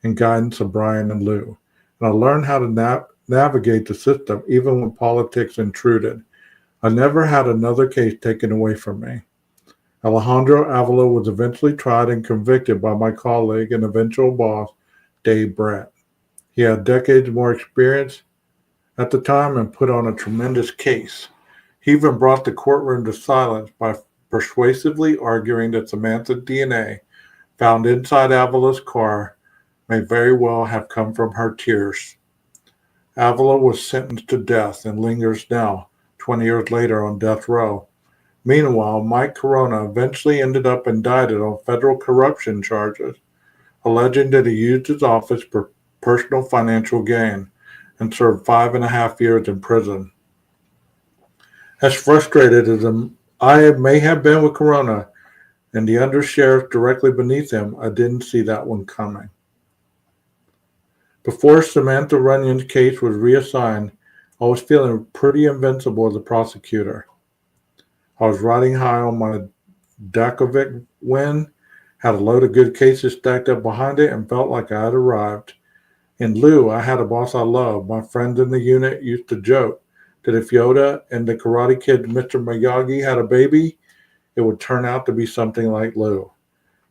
and guidance of Brian and Lou. And I learned how to navigate the system even when politics intruded. I never had another case taken away from me. Alejandro Avila was eventually tried and convicted by my colleague and eventual boss, Dave Brandt. He had decades more experience at the time and put on a tremendous case. He even brought the courtroom to silence by persuasively arguing that Samantha's DNA found inside Avila's car may very well have come from her tears. Avila was sentenced to death and lingers now, 20 years later, on death row. Meanwhile, Mike Corona eventually ended up indicted on federal corruption charges, alleging that he used his office for personal financial gain and served 5.5 years in prison. As frustrated as I may have been with Corona and the undersheriff directly beneath him, I didn't see that one coming. Before Samantha Runyon's case was reassigned, I was feeling pretty invincible as a prosecutor. I was riding high on my Dakovic win, had a load of good cases stacked up behind it, and felt like I had arrived. In Lou, I had a boss I loved. My friends in the unit used to joke that if Yoda and the Karate Kid Mr. Miyagi had a baby, it would turn out to be something like Lou.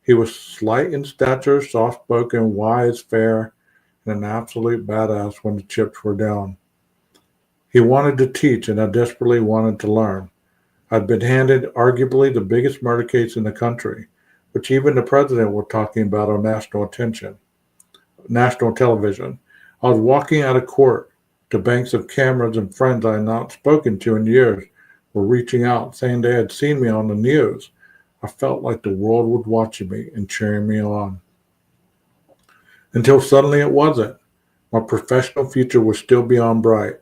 He was slight in stature, soft-spoken, wise, fair, and an absolute badass when the chips were down. He wanted to teach, and I desperately wanted to learn. I'd been handed arguably the biggest murder case in the country, which even the president was talking about on national television. I was walking out of court. The banks of cameras and friends I had not spoken to in years were reaching out, saying they had seen me on the news. I felt like the world was watching me and cheering me on. Until suddenly it wasn't. My professional future was still beyond bright.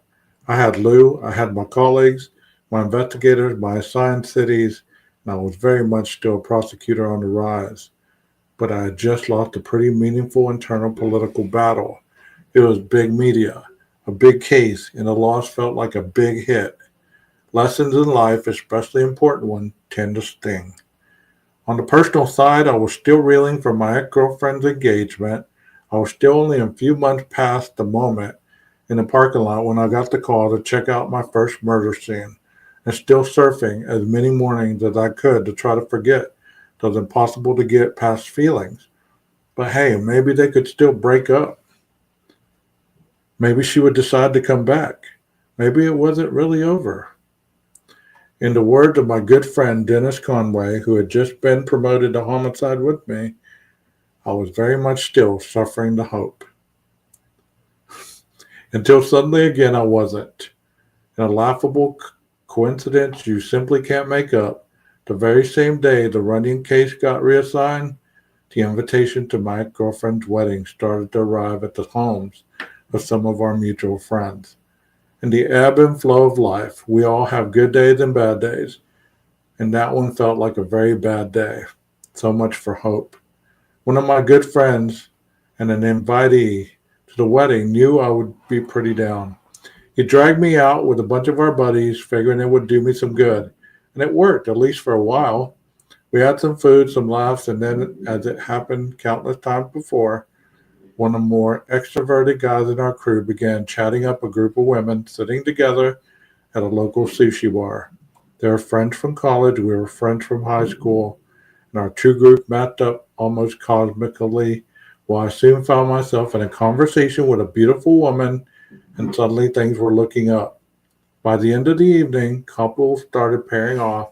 I had Lou, I had my colleagues, my investigators, my assigned cities, and I was very much still a prosecutor on the rise. But I had just lost a pretty meaningful internal political battle. It was big media, a big case, and the loss felt like a big hit. Lessons in life, especially important ones, tend to sting. On the personal side, I was still reeling from my ex-girlfriend's engagement. I was still only a few months past the moment in the parking lot when I got the call to check out my first murder scene, and still surfing as many mornings as I could to try to forget those impossible to get past feelings. But hey, maybe they could still break up. Maybe she would decide to come back. Maybe it wasn't really over. In the words of my good friend Dennis Conway, who had just been promoted to homicide with me, I was very much still suffering the hope. Until suddenly again I wasn't. In a laughable coincidence you simply can't make up, the very same day the Runyon case got reassigned, the invitation to my girlfriend's wedding started to arrive at the homes of some of our mutual friends. In the ebb and flow of life, we all have good days and bad days, and that one felt like a very bad day. So much for hope. One of my good friends and an invitee to the wedding knew I would be pretty down. He dragged me out with a bunch of our buddies, figuring it would do me some good. And it worked, at least for a while. We had some food, some laughs, and then, as it happened countless times before, one of the more extroverted guys in our crew began chatting up a group of women sitting together at a local sushi bar. They were friends from college, we were friends from high school, and our two groups matched up almost cosmically, while I soon found myself in a conversation with a beautiful woman, and suddenly things were looking up. By the end of the evening, couples started pairing off,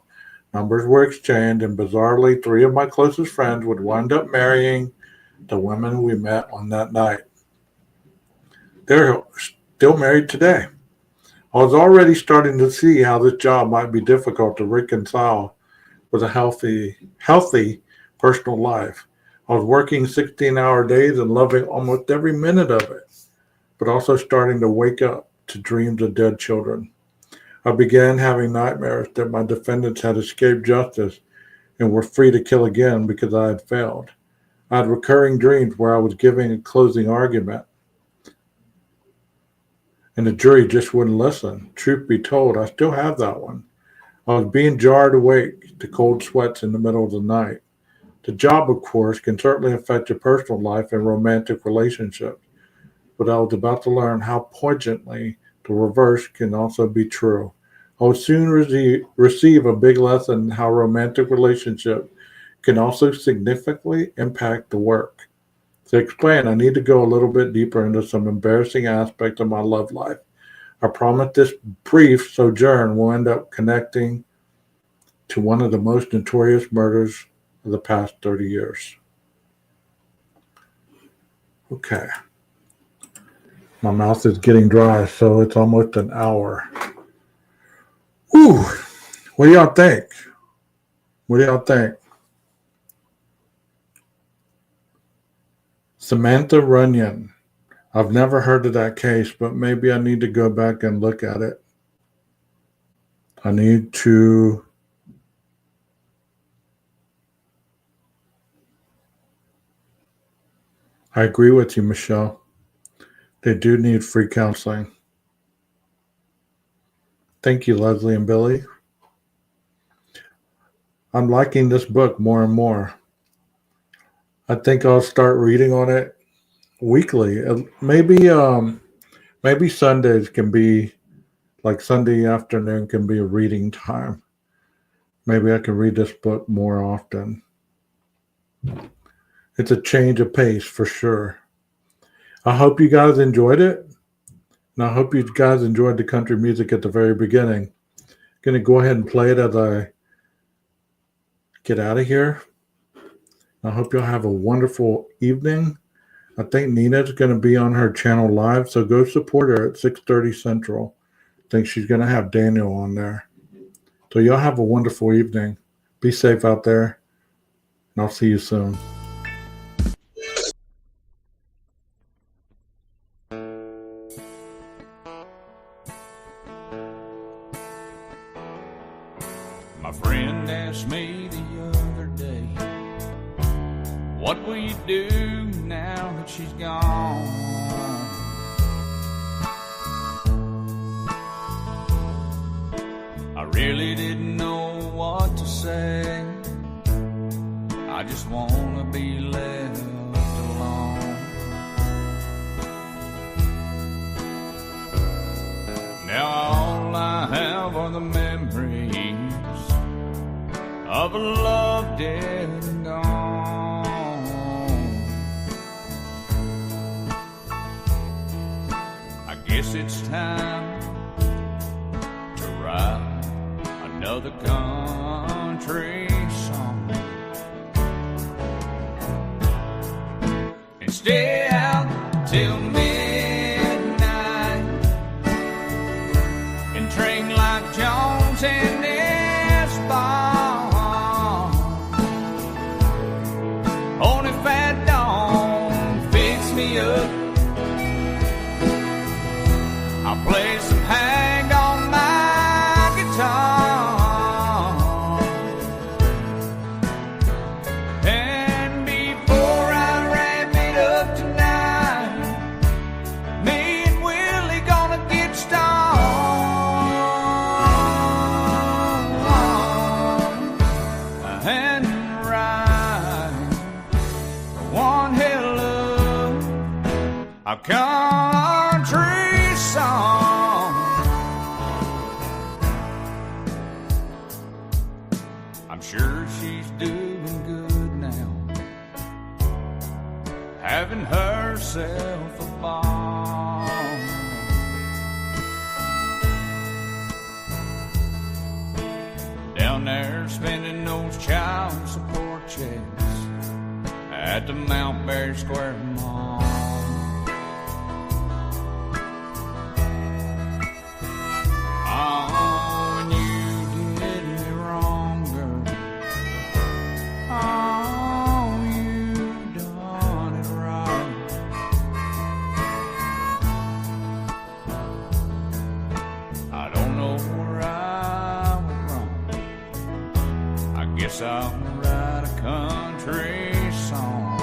numbers were exchanged, and bizarrely, three of my closest friends would wind up marrying the women we met on that night. They're still married today. I was already starting to see how this job might be difficult to reconcile with a healthy personal life. I was working 16-hour days and loving almost every minute of it, but also starting to wake up to dreams of dead children. I began having nightmares that my defendants had escaped justice and were free to kill again because I had failed. I had recurring dreams where I was giving a closing argument, and the jury just wouldn't listen. Truth be told, I still have that one. I was being jarred awake to cold sweats in the middle of the night. The job, of course, can certainly affect your personal life and romantic relationships, but I was about to learn how poignantly the reverse can also be true. I would soon receive a big lesson in how romantic relationships can also significantly impact the work. To explain, I need to go a little bit deeper into some embarrassing aspects of my love life. I promise this brief sojourn will end up connecting to one of the most notorious murders of the past 30 years. Okay. My mouth is getting dry, so it's almost an hour. Whew. What do y'all think? What do y'all think? Samantha Runyon. I've never heard of that case, but maybe I need to go back and look at it. I agree with you, Michelle. They do need free counseling. Thank you, Leslie and Billy. I'm liking this book more and more. I think I'll start reading on it weekly. Maybe Sundays can be, like Sunday afternoon can be a reading time. Maybe I can read this book more often. It's a change of pace for sure. I hope you guys enjoyed it. And I hope you guys enjoyed the country music at the very beginning. I'm going to go ahead and play it as I get out of here. I hope you'll have a wonderful evening. I think Nina's going to be on her channel live, so go support her at 6:30 Central. I think she's going to have Daniel on there. So y'all have a wonderful evening. Be safe out there, and I'll see you soon. My friend asked me the other day, what will you do now that she's gone? I really didn't know what to say. I just want to be left alone. Now all I have are the memories of a love dead and gone. I guess it's time to write another country song and stay out till midnight and drink like Jones I'll play some hang on my guitar. And before I wrap it up tonight, me and Willie gonna get stoned and write one hell of a country song. I'm sure she's doing good now, having herself a ball. Down there spending those child support checks at the Mount Berry Square Mall. Oh, and you did me wrong, girl. Oh, you done it right. I don't know where I went wrong. I guess I'll write a country song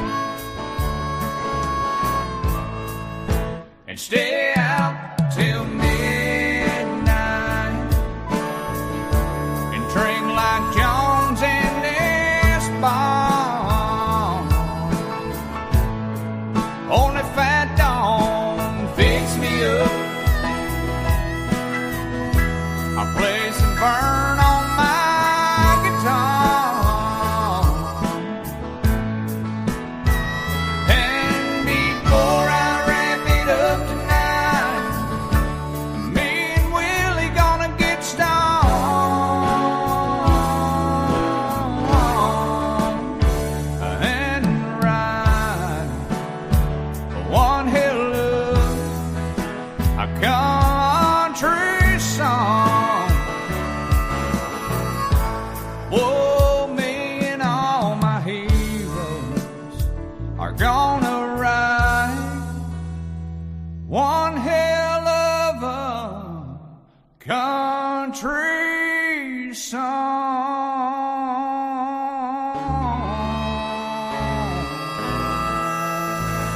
and stay out till midnight and drink like Jones and Esbon. Only fat don't fix me up. I'll play some Burn on my guitar. And before I wrap it up tonight, me and Willie gonna get stoned and write one hell of a country song. Whoa, me and all my heroes are gonna write one hell of a country